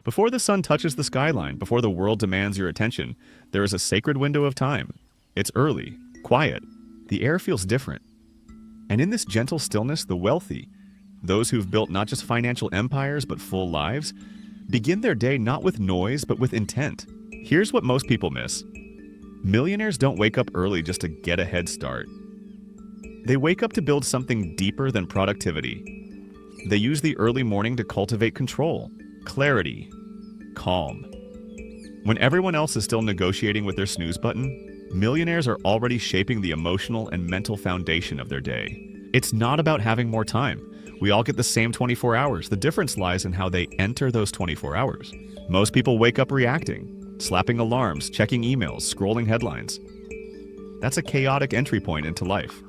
Before the sun touches the skyline, before the world demands your attention, there is a sacred window of time. It's early, quiet. The air feels different. And in this gentle stillness, the wealthy, those who've built not just financial empires but full lives, begin their day not with noise but with intent. Here's what most people miss. Millionaires don't wake up early just to get a head start. They wake up to build something deeper than productivity. They use the early morning to cultivate control, clarity, calm. When everyone else is still negotiating with their snooze button, millionaires are already shaping the emotional and mental foundation of their day. It's not about having more time. We all get the same 24 hours. The difference lies in how they enter those 24 hours. Most people wake up reacting, slapping alarms, checking emails, scrolling headlines. That's a chaotic entry point into life.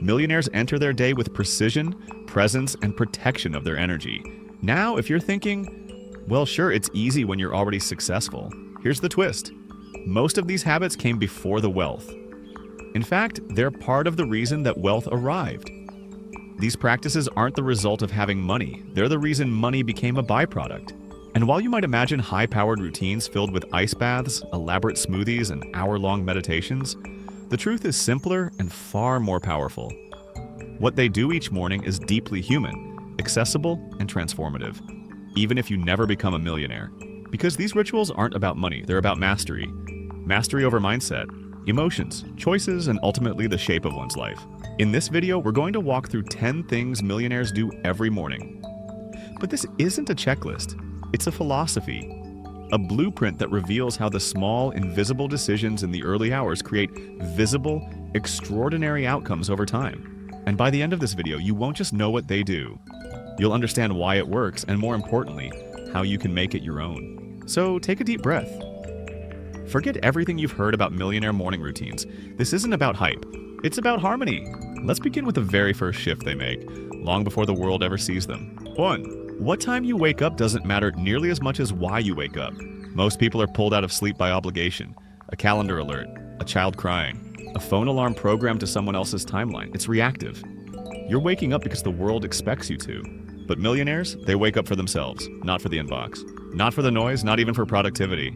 Millionaires enter their day with precision, presence, and protection of their energy. Now, if you're thinking, well, sure, it's easy when you're already successful. Here's the twist. Most of these habits came before the wealth. In fact, they're part of the reason that wealth arrived. These practices aren't the result of having money. They're the reason money became a byproduct. And while you might imagine high-powered routines filled with ice baths, elaborate smoothies, and hour-long meditations, the truth is simpler and far more powerful. What they do each morning is deeply human, accessible, and transformative, even if you never become a millionaire. Because these rituals aren't about money, they're about mastery. Mastery over mindset, emotions, choices, and ultimately the shape of one's life. In this video, we're going to walk through 10 things millionaires do every morning. But this isn't a checklist, it's a philosophy. A blueprint that reveals how the small, invisible decisions in the early hours create visible, extraordinary outcomes over time. And by the end of this video, you won't just know what they do. You'll understand why it works, and more importantly, how you can make it your own. So take a deep breath. Forget everything you've heard about millionaire morning routines. This isn't about hype. It's about harmony. Let's begin with the very first shift they make, long before the world ever sees them. 1. What time you wake up doesn't matter nearly as much as why you wake up. Most people are pulled out of sleep by obligation, a calendar alert, a child crying, a phone alarm programmed to someone else's timeline. It's reactive. You're waking up because the world expects you to. But millionaires, they wake up for themselves, not for the inbox. Not for the noise, not even for productivity.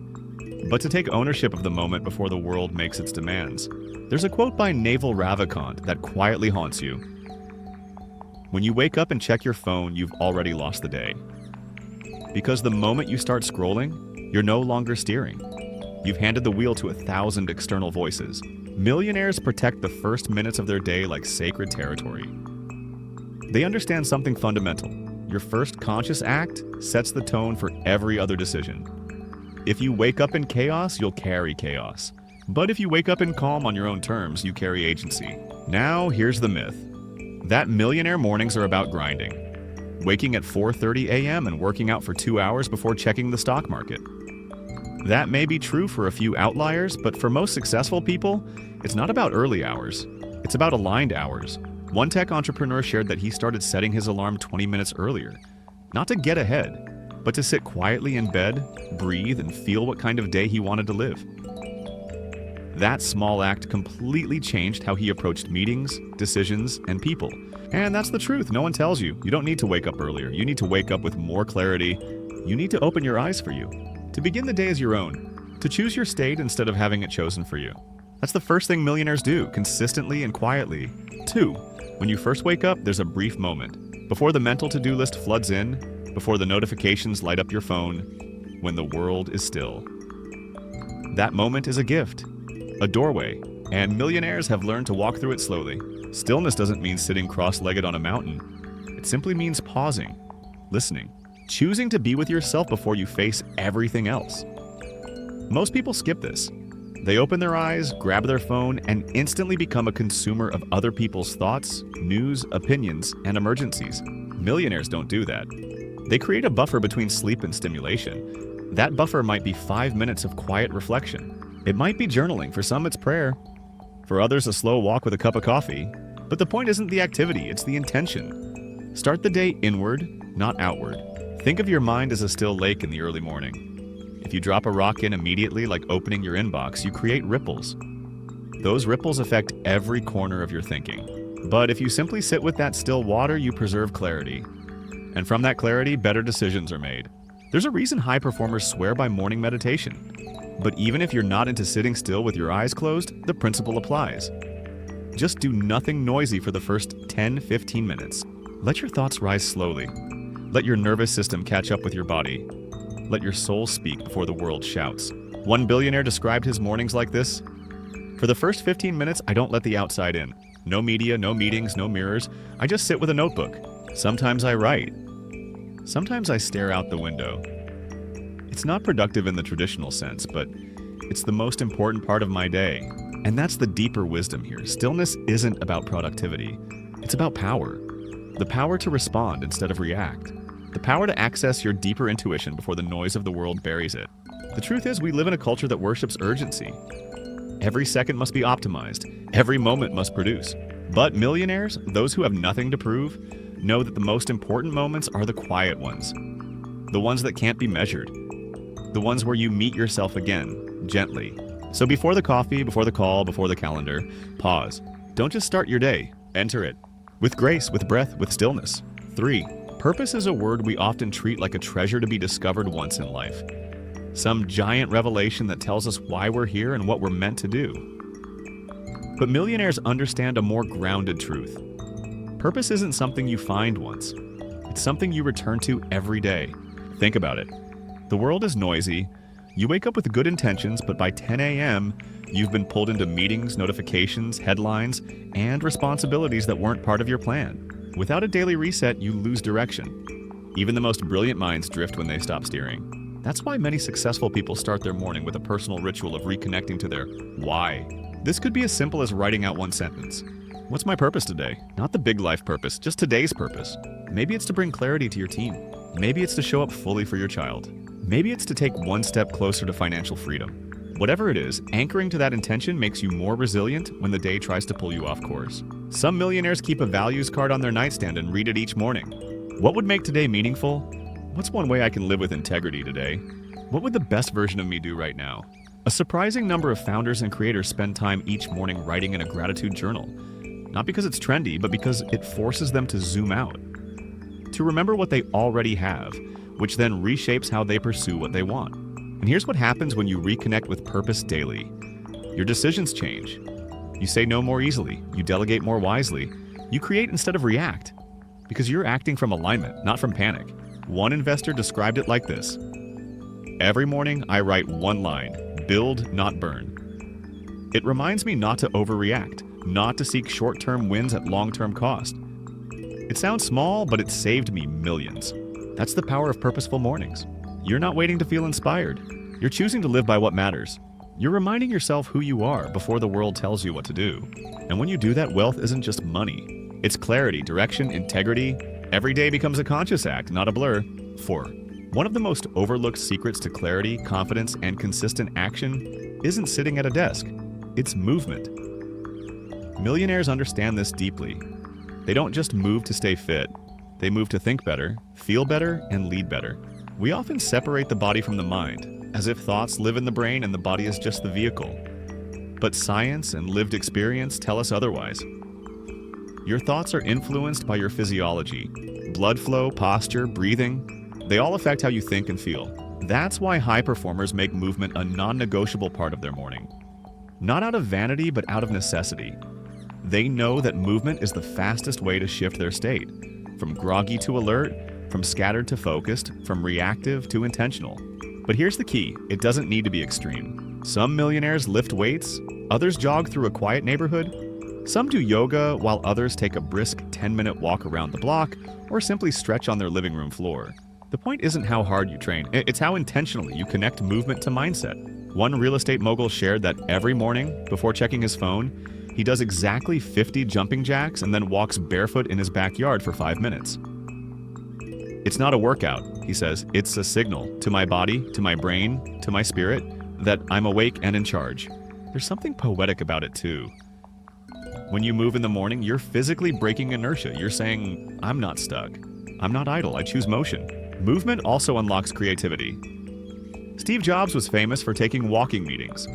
But to take ownership of the moment before the world makes its demands. There's a quote by Naval Ravikant that quietly haunts you. When you wake up and check your phone, you've already lost the day. Because the moment you start scrolling, you're no longer steering. You've handed the wheel to 1,000 external voices. Millionaires protect the first minutes of their day like sacred territory. They understand something fundamental. Your first conscious act sets the tone for every other decision. If you wake up in chaos, you'll carry chaos. But if you wake up in calm on your own terms, you carry agency. Now, here's the myth. That millionaire mornings are about grinding. Waking at 4:30 a.m. and working out for 2 hours before checking the stock market. That may be true for a few outliers, but for most successful people, it's not about early hours. It's about aligned hours. One tech entrepreneur shared that he started setting his alarm 20 minutes earlier. Not to get ahead, but to sit quietly in bed, breathe, and feel what kind of day he wanted to live. That small act completely changed how he approached meetings, decisions, and people. And that's the truth. No one tells you. You don't need to wake up earlier. You need to wake up with more clarity. You need to open your eyes for you. To begin the day as your own. To choose your state instead of having it chosen for you. That's the first thing millionaires do, consistently and quietly. 2. When you first wake up, there's a brief moment. Before the mental to-do list floods in, before the notifications light up your phone, when the world is still. That moment is a gift. A doorway, and millionaires have learned to walk through it slowly. Stillness doesn't mean sitting cross-legged on a mountain. It simply means pausing, listening, choosing to be with yourself before you face everything else. Most people skip this. They open their eyes, grab their phone, and instantly become a consumer of other people's thoughts, news, opinions, and emergencies. Millionaires don't do that. They create a buffer between sleep and stimulation. That buffer might be 5 minutes of quiet reflection. It might be journaling, for some it's prayer. For others, a slow walk with a cup of coffee. But the point isn't the activity, it's the intention. Start the day inward, not outward. Think of your mind as a still lake in the early morning. If you drop a rock in immediately, like opening your inbox, you create ripples. Those ripples affect every corner of your thinking. But if you simply sit with that still water, you preserve clarity. And from that clarity, better decisions are made. There's a reason high performers swear by morning meditation. But even if you're not into sitting still with your eyes closed, the principle applies. Just do nothing noisy for the first 10-15 minutes. Let your thoughts rise slowly. Let your nervous system catch up with your body. Let your soul speak before the world shouts. One billionaire described his mornings like this: "For the first 15 minutes, I don't let the outside in. No media, no meetings, no mirrors. I just sit with a notebook. Sometimes I write. Sometimes I stare out the window. It's not productive in the traditional sense, but it's the most important part of my day." And that's the deeper wisdom here. Stillness isn't about productivity. It's about power. The power to respond instead of react. The power to access your deeper intuition before the noise of the world buries it. The truth is, we live in a culture that worships urgency. Every second must be optimized. Every moment must produce. But millionaires, those who have nothing to prove, know that the most important moments are the quiet ones. The ones that can't be measured. The ones where you meet yourself again, gently. So before the coffee, before the call, before the calendar, pause. Don't just start your day. Enter it. With grace, with breath, with stillness. 3. Purpose is a word we often treat like a treasure to be discovered once in life. Some giant revelation that tells us why we're here and what we're meant to do. But millionaires understand a more grounded truth. Purpose isn't something you find once. It's something you return to every day. Think about it. The world is noisy. You wake up with good intentions, but by 10 a.m., you've been pulled into meetings, notifications, headlines, and responsibilities that weren't part of your plan. Without a daily reset, you lose direction. Even the most brilliant minds drift when they stop steering. That's why many successful people start their morning with a personal ritual of reconnecting to their why. This could be as simple as writing out one sentence. What's my purpose today? Not the big life purpose, just today's purpose. Maybe it's to bring clarity to your team. Maybe it's to show up fully for your child. Maybe it's to take one step closer to financial freedom. Whatever it is, anchoring to that intention makes you more resilient when the day tries to pull you off course. Some millionaires keep a values card on their nightstand and read it each morning. What would make today meaningful? What's one way I can live with integrity today? What would the best version of me do right now? A surprising number of founders and creators spend time each morning writing in a gratitude journal. Not because it's trendy, but because it forces them to zoom out. To remember what they already have, which then reshapes how they pursue what they want. And here's what happens when you reconnect with purpose daily. Your decisions change. You say no more easily. You delegate more wisely. You create instead of react. Because you're acting from alignment, not from panic. One investor described it like this: "Every morning I write one line, build, not burn. It reminds me not to overreact, not to seek short-term wins at long-term cost. It sounds small, but it saved me millions." That's the power of purposeful mornings. You're not waiting to feel inspired. You're choosing to live by what matters. You're reminding yourself who you are before the world tells you what to do. And when you do that, wealth isn't just money. It's clarity, direction, integrity. Every day becomes a conscious act, not a blur. 4. One of the most overlooked secrets to clarity, confidence, and consistent action isn't sitting at a desk. It's movement. Millionaires understand this deeply. They don't just move to stay fit. They move to think better, feel better, and lead better. We often separate the body from the mind, as if thoughts live in the brain and the body is just the vehicle. But science and lived experience tell us otherwise. Your thoughts are influenced by your physiology. Blood flow, posture, breathing, they all affect how you think and feel. That's why high performers make movement a non-negotiable part of their morning. Not out of vanity, but out of necessity. They know that movement is the fastest way to shift their state. From groggy to alert, from scattered to focused, from reactive to intentional. But here's the key: it doesn't need to be extreme. Some millionaires lift weights, others jog through a quiet neighborhood. Some do yoga, while others take a brisk 10-minute walk around the block, or simply stretch on their living room floor. The point isn't how hard you train, it's how intentionally you connect movement to mindset. One real estate mogul shared that every morning, before checking his phone, he does exactly 50 jumping jacks and then walks barefoot in his backyard for 5 minutes. It's not a workout, he says, it's a signal to my body, to my brain, to my spirit, that I'm awake and in charge. There's something poetic about it too. When you move in the morning, you're physically breaking inertia. You're saying, I'm not stuck. I'm not idle, I choose motion. Movement also unlocks creativity. Steve Jobs was famous for taking walking meetings.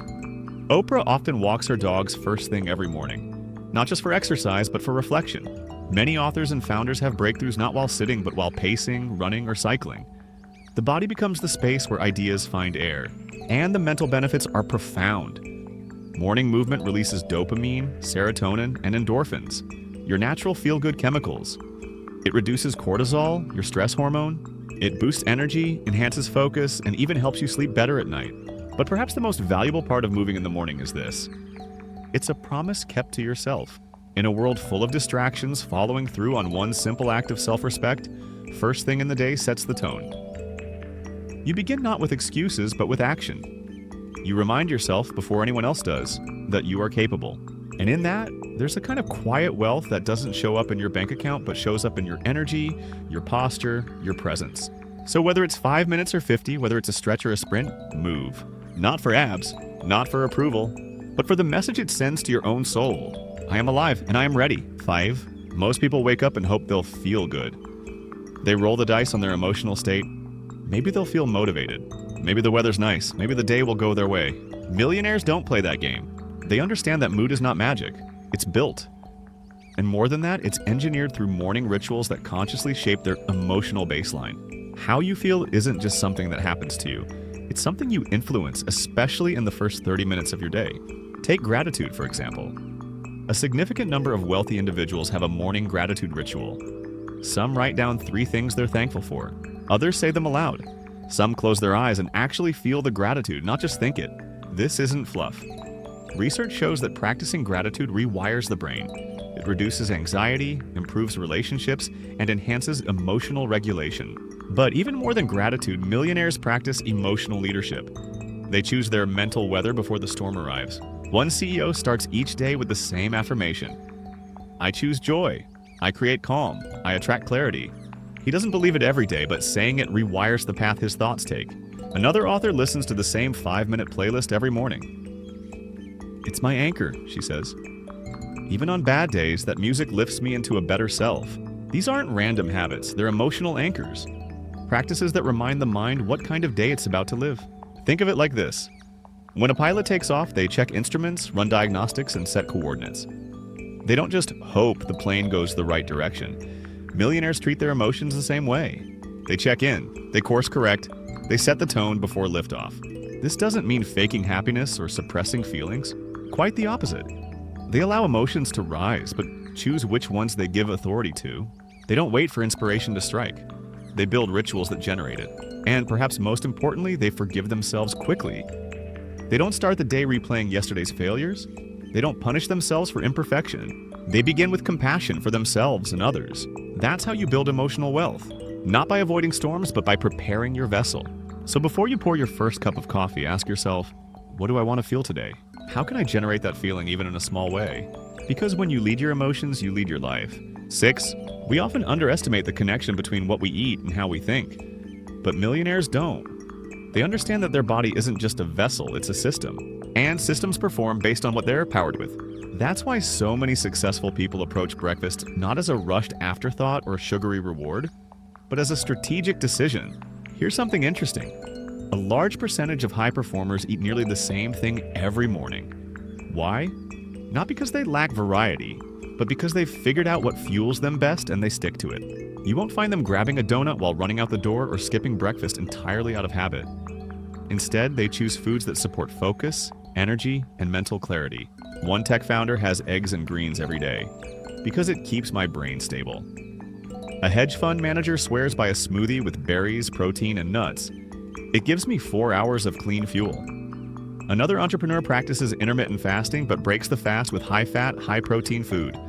Oprah often walks her dogs first thing every morning, not just for exercise, but for reflection. Many authors and founders have breakthroughs not while sitting, but while pacing, running, or cycling. The body becomes the space where ideas find air, and the mental benefits are profound. Morning movement releases dopamine, serotonin, and endorphins, your natural feel-good chemicals. It reduces cortisol, your stress hormone. It boosts energy, enhances focus, and even helps you sleep better at night. But perhaps the most valuable part of moving in the morning is this. It's a promise kept to yourself. In a world full of distractions, following through on one simple act of self-respect, first thing in the day sets the tone. You begin not with excuses, but with action. You remind yourself, before anyone else does, that you are capable. And in that, there's a kind of quiet wealth that doesn't show up in your bank account, but shows up in your energy, your posture, your presence. So whether it's 5 minutes or 50, whether it's a stretch or a sprint, move. Not for abs, not for approval, but for the message it sends to your own soul. I am alive and I am ready. 5. Most people wake up and hope they'll feel good. They roll the dice on their emotional state. Maybe they'll feel motivated. Maybe the weather's nice. Maybe the day will go their way. Millionaires don't play that game. They understand that mood is not magic. It's built. And more than that, it's engineered through morning rituals that consciously shape their emotional baseline. How you feel isn't just something that happens to you. It's something you influence, especially in the first 30 minutes of your day. Take gratitude, for example. A significant number of wealthy individuals have a morning gratitude ritual. Some write down 3 things they're thankful for. Others say them aloud. Some close their eyes and actually feel the gratitude, not just think it. This isn't fluff. Research shows that practicing gratitude rewires the brain. It reduces anxiety, improves relationships, and enhances emotional regulation. But even more than gratitude, millionaires practice emotional leadership. They choose their mental weather before the storm arrives. One CEO starts each day with the same affirmation. I choose joy. I create calm. I attract clarity. He doesn't believe it every day, but saying it rewires the path his thoughts take. Another author listens to the same 5-minute playlist every morning. It's my anchor, she says. Even on bad days, that music lifts me into a better self. These aren't random habits, they're emotional anchors. Practices that remind the mind what kind of day it's about to live. Think of it like this. When a pilot takes off, they check instruments, run diagnostics, and set coordinates. They don't just hope the plane goes the right direction. Millionaires treat their emotions the same way. They check in, they course correct, they set the tone before liftoff. This doesn't mean faking happiness or suppressing feelings. Quite the opposite. They allow emotions to rise, but choose which ones they give authority to. They don't wait for inspiration to strike. They build rituals that generate it. And perhaps most importantly, they forgive themselves quickly. They don't start the day replaying yesterday's failures. They don't punish themselves for imperfection. They begin with compassion for themselves and others. That's how you build emotional wealth. Not by avoiding storms, but by preparing your vessel. So before you pour your first cup of coffee, ask yourself, what do I want to feel today? How can I generate that feeling even in a small way? Because when you lead your emotions, you lead your life. 6, we often underestimate the connection between what we eat and how we think. But millionaires don't. They understand that their body isn't just a vessel, it's a system. And systems perform based on what they're powered with. That's why so many successful people approach breakfast not as a rushed afterthought or sugary reward, but as a strategic decision. Here's something interesting. A large percentage of high performers eat nearly the same thing every morning. Why? Not because they lack variety, but because they've figured out what fuels them best and they stick to it. You won't find them grabbing a donut while running out the door or skipping breakfast entirely out of habit. Instead, they choose foods that support focus, energy, and mental clarity. One tech founder has eggs and greens every day because it keeps my brain stable. A hedge fund manager swears by a smoothie with berries, protein, and nuts. It gives me 4 hours of clean fuel. Another entrepreneur practices intermittent fasting but breaks the fast with high-fat, high-protein food.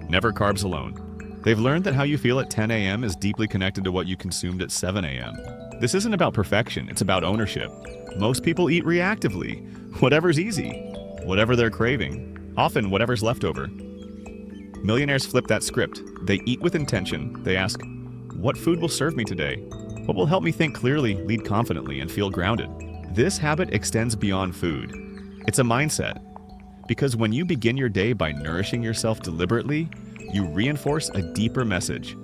Never carbs alone. They've learned that how you feel at 10 a.m. is deeply connected to what you consumed at 7 a.m. This isn't about perfection, it's about ownership. Most people eat reactively. Whatever's easy. Whatever they're craving. Often whatever's left over. Millionaires flip that script. They eat with intention. They ask, what food will serve me today? What will help me think clearly, lead confidently, and feel grounded? This habit extends beyond food. It's a mindset. Because when you begin your day by nourishing yourself deliberately, you reinforce a deeper message.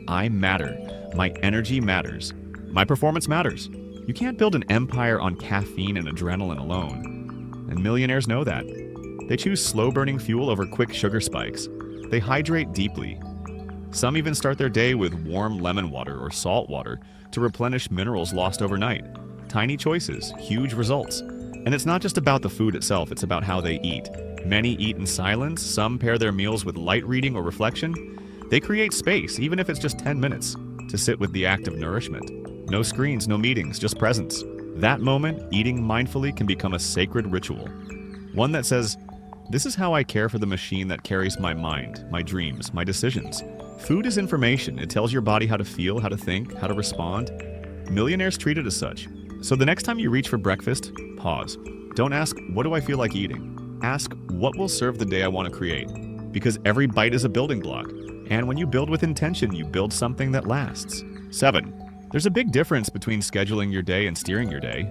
I matter. My energy matters. My performance matters. You can't build an empire on caffeine and adrenaline alone. And millionaires know that. They choose slow-burning fuel over quick sugar spikes. They hydrate deeply. Some even start their day with warm lemon water or salt water to replenish minerals lost overnight. Tiny choices, huge results. And it's not just about the food itself, it's about how they eat. Many eat in silence, some pair their meals with light reading or reflection. They create space, even if it's just 10 minutes, to sit with the act of nourishment. No screens, no meetings, just presence. That moment, eating mindfully, can become a sacred ritual. One that says, this is how I care for the machine that carries my mind, my dreams, my decisions. Food is information. It tells your body how to feel, how to think, how to respond. Millionaires treat it as such. So the next time you reach for breakfast, pause. Don't ask, what do I feel like eating? Ask, what will serve the day I want to create? Because every bite is a building block. And when you build with intention, you build something that lasts. 7. There's a big difference between scheduling your day and steering your day.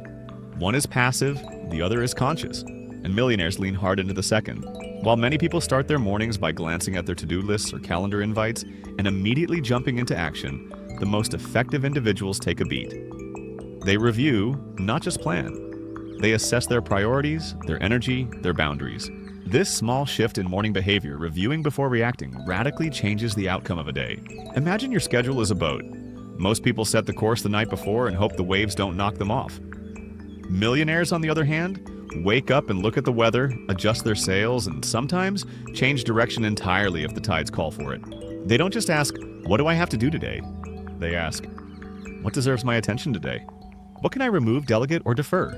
One is passive, the other is conscious. And millionaires lean hard into the second. While many people start their mornings by glancing at their to-do lists or calendar invites and immediately jumping into action, the most effective individuals take a beat. They review, not just plan. They assess their priorities, their energy, their boundaries. This small shift in morning behavior, reviewing before reacting, radically changes the outcome of a day. Imagine your schedule is a boat. Most people set the course the night before and hope the waves don't knock them off. Millionaires, on the other hand, wake up and look at the weather, adjust their sails, and sometimes change direction entirely if the tides call for it. They don't just ask, what do I have to do today? They ask, what deserves my attention today? What can I remove, delegate, or defer?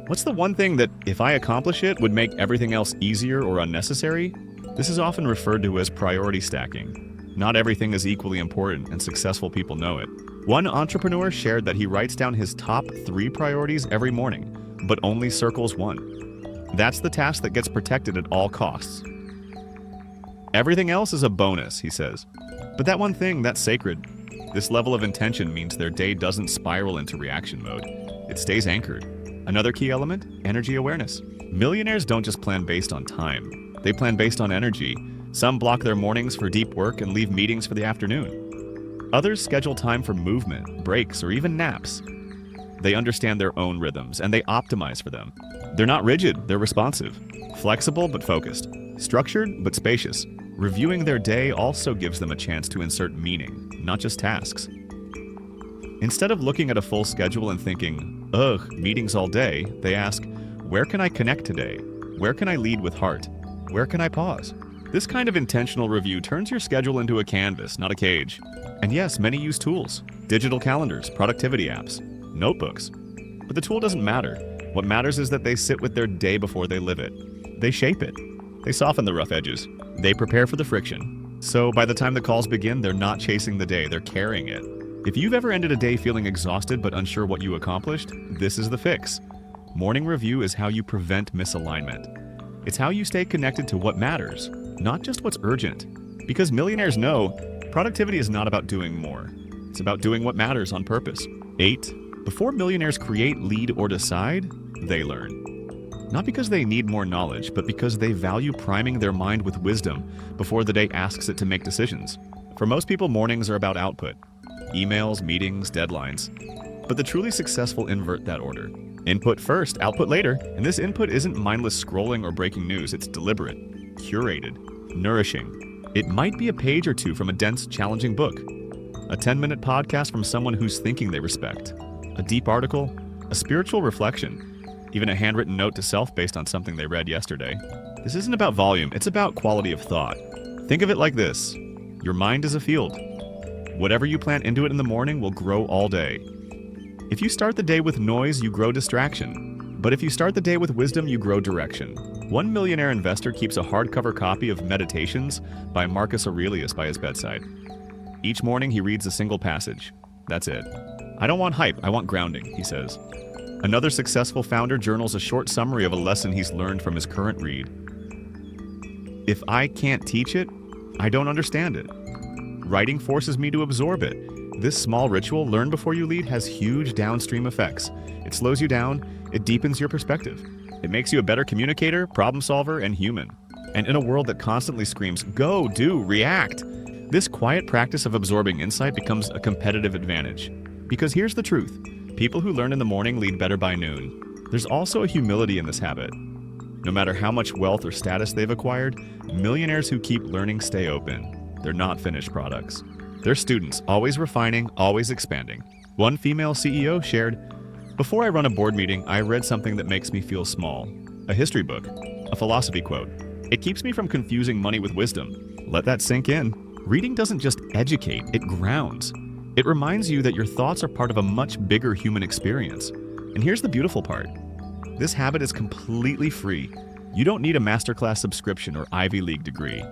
What's the one thing that, if I accomplish it, would make everything else easier or unnecessary? This is often referred to as priority stacking. Not everything is equally important, and successful people know it. One entrepreneur shared that he writes down his top 3 priorities every morning, but only circles one. That's the task that gets protected at all costs. Everything else is a bonus, he says. But that one thing, that's sacred. This level of intention means their day doesn't spiral into reaction mode. It stays anchored. Another key element, energy awareness. Millionaires don't just plan based on time. They plan based on energy. Some block their mornings for deep work and leave meetings for the afternoon. Others schedule time for movement, breaks, or even naps. They understand their own rhythms, and they optimize for them. They're not rigid, they're responsive. Flexible, but focused. Structured, but spacious. Reviewing their day also gives them a chance to insert meaning, not just tasks. Instead of looking at a full schedule and thinking, ugh, meetings all day, they ask, where can I connect today? Where can I lead with heart? Where can I pause? This kind of intentional review turns your schedule into a canvas, not a cage. And yes, many use tools, digital calendars, productivity apps, notebooks. But the tool doesn't matter. What matters is that they sit with their day before they live it. They shape it. They soften the rough edges. They prepare for the friction. So by the time the calls begin, they're not chasing the day, they're carrying it. If you've ever ended a day feeling exhausted but unsure what you accomplished, this is the fix. Morning review is how you prevent misalignment. It's how you stay connected to what matters, not just what's urgent. Because millionaires know, productivity is not about doing more. It's about doing what matters on purpose. 8. Before millionaires create, lead, or decide, they learn. Not because they need more knowledge, but because they value priming their mind with wisdom before the day asks it to make decisions. For most people, mornings are about output. Emails, meetings, deadlines. But the truly successful invert that order. Input first, output later. And this input isn't mindless scrolling or breaking news. It's deliberate, curated, nourishing. It might be a page or two from a dense, challenging book. A 10-minute podcast from someone whose thinking they respect. A deep article, a spiritual reflection, even a handwritten note to self based on something they read yesterday. This isn't about volume, it's about quality of thought. Think of it like this. Your mind is a field. Whatever you plant into it in the morning will grow all day. If you start the day with noise, you grow distraction. But if you start the day with wisdom, you grow direction. One millionaire investor keeps a hardcover copy of Meditations by Marcus Aurelius by his bedside. Each morning he reads a single passage. That's it. I don't want hype, I want grounding, he says. Another successful founder journals a short summary of a lesson he's learned from his current read. If I can't teach it, I don't understand it. Writing forces me to absorb it. This small ritual, learn before you lead, has huge downstream effects. It slows you down, it deepens your perspective. It makes you a better communicator, problem solver, and human. And in a world that constantly screams, go, do, react, this quiet practice of absorbing insight becomes a competitive advantage. Because here's the truth. People who learn in the morning lead better by noon. There's also a humility in this habit. No matter how much wealth or status they've acquired, millionaires who keep learning stay open. They're not finished products. They're students, always refining, always expanding. One female CEO shared, "Before I run a board meeting, I read something that makes me feel small. A history book, a philosophy quote. It keeps me from confusing money with wisdom." Let that sink in. Reading doesn't just educate, it grounds. It reminds you that your thoughts are part of a much bigger human experience. And here's the beautiful part. This habit is completely free. You don't need a masterclass subscription or Ivy League degree.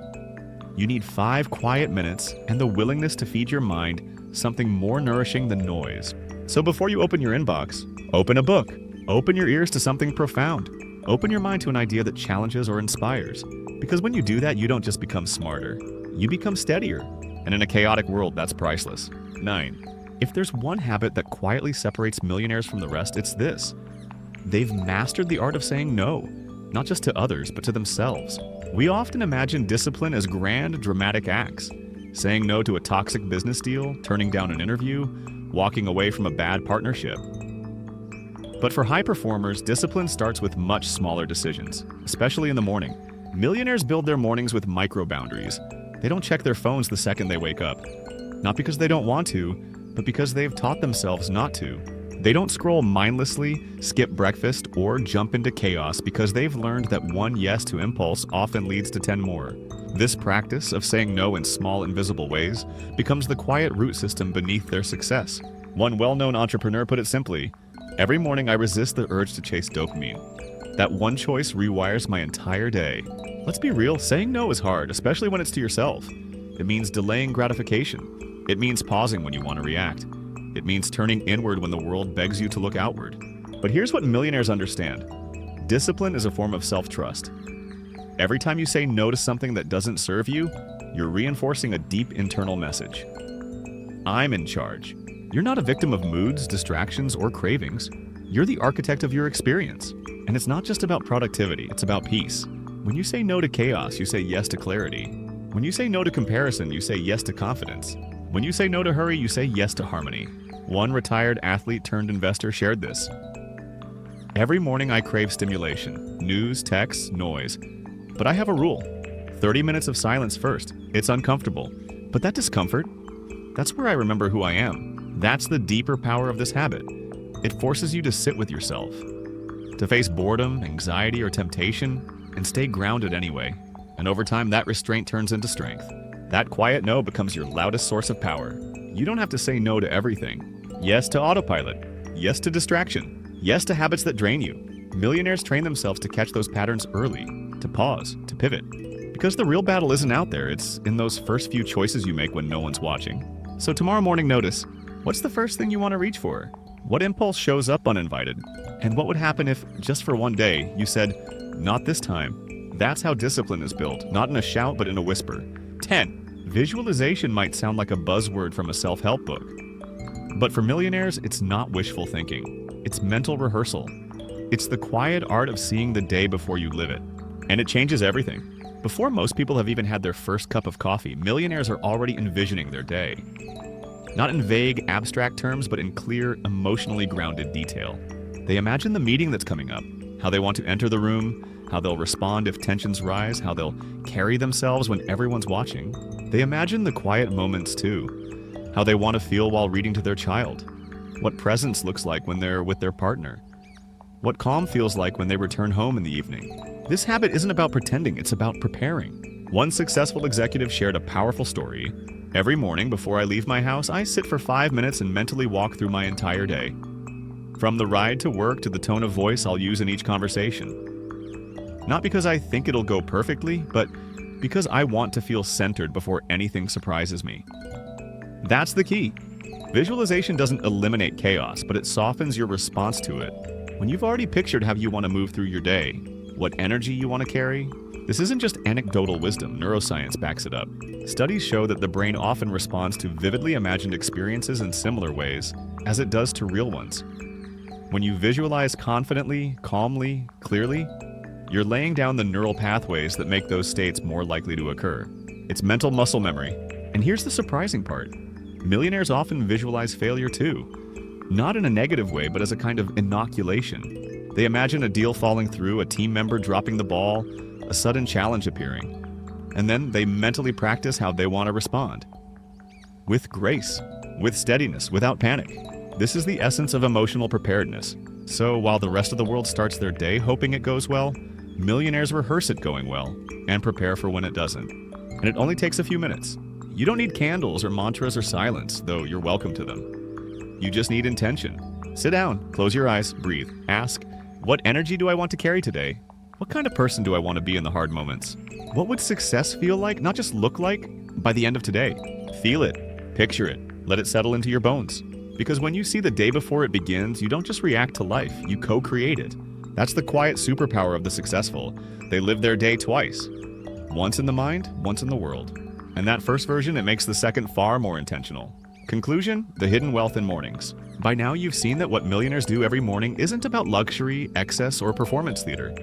You need 5 quiet minutes and the willingness to feed your mind something more nourishing than noise. So before you open your inbox, open a book. Open your ears to something profound. Open your mind to an idea that challenges or inspires. Because when you do that, you don't just become smarter. You become steadier. And in a chaotic world, that's priceless. 9. If there's one habit that quietly separates millionaires from the rest, it's this. They've mastered the art of saying no, not just to others, but to themselves. We often imagine discipline as grand, dramatic acts. Saying no to a toxic business deal, turning down an interview, walking away from a bad partnership. But for high performers, discipline starts with much smaller decisions, especially in the morning. Millionaires build their mornings with micro boundaries. They don't check their phones the second they wake up. Not because they don't want to, but because they've taught themselves not to. They don't scroll mindlessly, skip breakfast, or jump into chaos because they've learned that one yes to impulse often leads to 10 more. This practice of saying no in small, invisible ways becomes the quiet root system beneath their success. One well-known entrepreneur put it simply, "Every morning I resist the urge to chase dopamine. That one choice rewires my entire day." Let's be real, saying no is hard, especially when it's to yourself. It means delaying gratification. It means pausing when you want to react. It means turning inward when the world begs you to look outward. But here's what millionaires understand. Discipline is a form of self-trust. Every time you say no to something that doesn't serve you, you're reinforcing a deep internal message. I'm in charge. You're not a victim of moods, distractions, or cravings. You're the architect of your experience. And it's not just about productivity, it's about peace. When you say no to chaos, you say yes to clarity. When you say no to comparison, you say yes to confidence. When you say no to hurry, you say yes to harmony. One retired athlete turned investor shared this. "Every morning I crave stimulation, news, texts, noise. But I have a rule. 30 minutes of silence first. It's uncomfortable. But that discomfort, that's where I remember who I am." That's the deeper power of this habit. It forces you to sit with yourself, to face boredom, anxiety, or temptation, and stay grounded anyway. And over time, that restraint turns into strength. That quiet no becomes your loudest source of power. You don't have to say no to everything. Yes to autopilot. Yes to distraction. Yes to habits that drain you. Millionaires train themselves to catch those patterns early, to pause, to pivot. Because the real battle isn't out there, it's in those first few choices you make when no one's watching. So tomorrow morning, notice, what's the first thing you want to reach for? What impulse shows up uninvited? And what would happen if, just for one day, you said, "Not this time"? That's how discipline is built, not in a shout, but in a whisper. 10. Visualization might sound like a buzzword from a self-help book. But for millionaires, it's not wishful thinking. It's mental rehearsal. It's the quiet art of seeing the day before you live it. And it changes everything. Before most people have even had their first cup of coffee, millionaires are already envisioning their day. Not in vague, abstract terms, but in clear, emotionally grounded detail. They imagine the meeting that's coming up, how they want to enter the room, how they'll respond if tensions rise, how they'll carry themselves when everyone's watching. They imagine the quiet moments too, how they want to feel while reading to their child, what presence looks like when they're with their partner, what calm feels like when they return home in the evening. This habit isn't about pretending, it's about preparing. One successful executive shared a powerful story. "Every morning before I leave my house, I sit for 5 minutes and mentally walk through my entire day. From the ride to work to the tone of voice I'll use in each conversation. Not because I think it'll go perfectly, but because I want to feel centered before anything surprises me." That's the key. Visualization doesn't eliminate chaos, but it softens your response to it. When you've already pictured how you want to move through your day, what energy you want to carry, this isn't just anecdotal wisdom, neuroscience backs it up. Studies show that the brain often responds to vividly imagined experiences in similar ways as it does to real ones. When you visualize confidently, calmly, clearly, you're laying down the neural pathways that make those states more likely to occur. It's mental muscle memory. And here's the surprising part. Millionaires often visualize failure too. Not in a negative way, but as a kind of inoculation. They imagine a deal falling through, a team member dropping the ball, a sudden challenge appearing. and then they mentally practice how they want to respond. With grace, with steadiness, without panic. This is the essence of emotional preparedness. So while the rest of the world starts their day hoping it goes well, millionaires rehearse it going well and prepare for when it doesn't. And it only takes a few minutes. You don't need candles or mantras or silence, though you're welcome to them. You just need intention. Sit down, close your eyes, breathe, ask, what energy do I want to carry today? What kind of person do I want to be in the hard moments? What would success feel like, not just look like, by the end of today? Feel it, picture it, let it settle into your bones. Because when you see the day before it begins, you don't just react to life, you co-create it. That's the quiet superpower of the successful. They live their day twice. Once in the mind, once in the world. And that first version, it makes the second far more intentional. Conclusion, the hidden wealth in mornings. By now you've seen that what millionaires do every morning isn't about luxury, excess, or performance theater.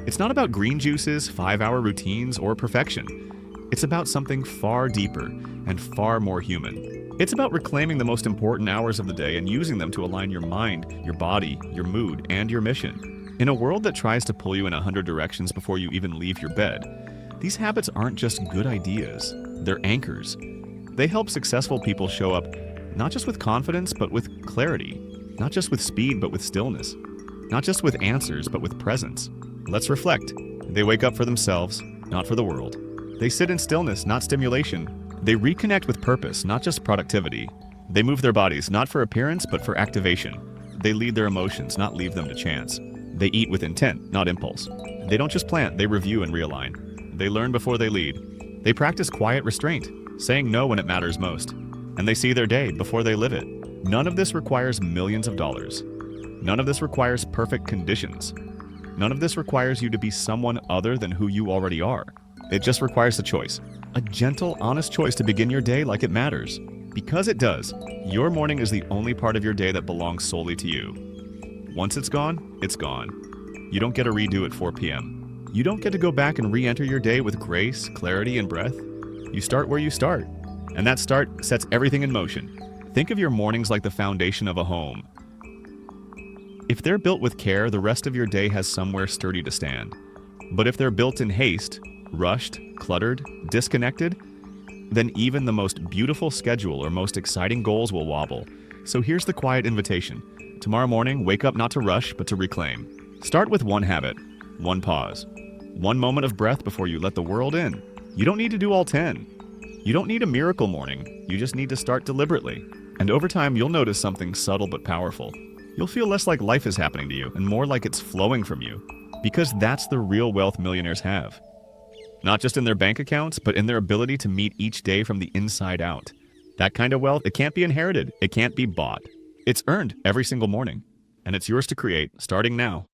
It's not about green juices, 5-hour routines, or perfection. It's about something far deeper and far more human. It's about reclaiming the most important hours of the day and using them to align your mind, your body, your mood, and your mission. In a world that tries to pull you in 100 directions before you even leave your bed, these habits aren't just good ideas, they're anchors. They help successful people show up not just with confidence, but with clarity. Not just with speed, but with stillness. Not just with answers, but with presence. Let's reflect. They wake up for themselves, not for the world. They sit in stillness, not stimulation. They reconnect with purpose, not just productivity. They move their bodies, not for appearance, but for activation. They lead their emotions, not leave them to chance. They eat with intent, not impulse. They don't just plant, they review and realign. They learn before they lead. They practice quiet restraint, saying no when it matters most. And they see their day before they live it. None of this requires millions of dollars. None of this requires perfect conditions. None of this requires you to be someone other than who you already are. It just requires a choice. A gentle, honest choice to begin your day like it matters. Because it does. Your morning is the only part of your day that belongs solely to you. Once it's gone, it's gone. You don't get to redo at 4 p.m. You don't get to go back and re-enter your day with grace, clarity, and breath. You start where you start. And that start sets everything in motion. Think of your mornings like the foundation of a home. If they're built with care, the rest of your day has somewhere sturdy to stand. But if they're built in haste, rushed, cluttered, disconnected, then even the most beautiful schedule or most exciting goals will wobble. So here's the quiet invitation. Tomorrow morning, wake up not to rush, but to reclaim. Start with one habit, one pause, one moment of breath before you let the world in. You don't need to do all 10. You don't need a miracle morning. You just need to start deliberately. And over time, you'll notice something subtle but powerful. You'll feel less like life is happening to you and more like it's flowing from you. Because that's the real wealth millionaires have. Not just in their bank accounts, but in their ability to meet each day from the inside out. That kind of wealth, it can't be inherited. It can't be bought. It's earned every single morning. And it's yours to create, starting now.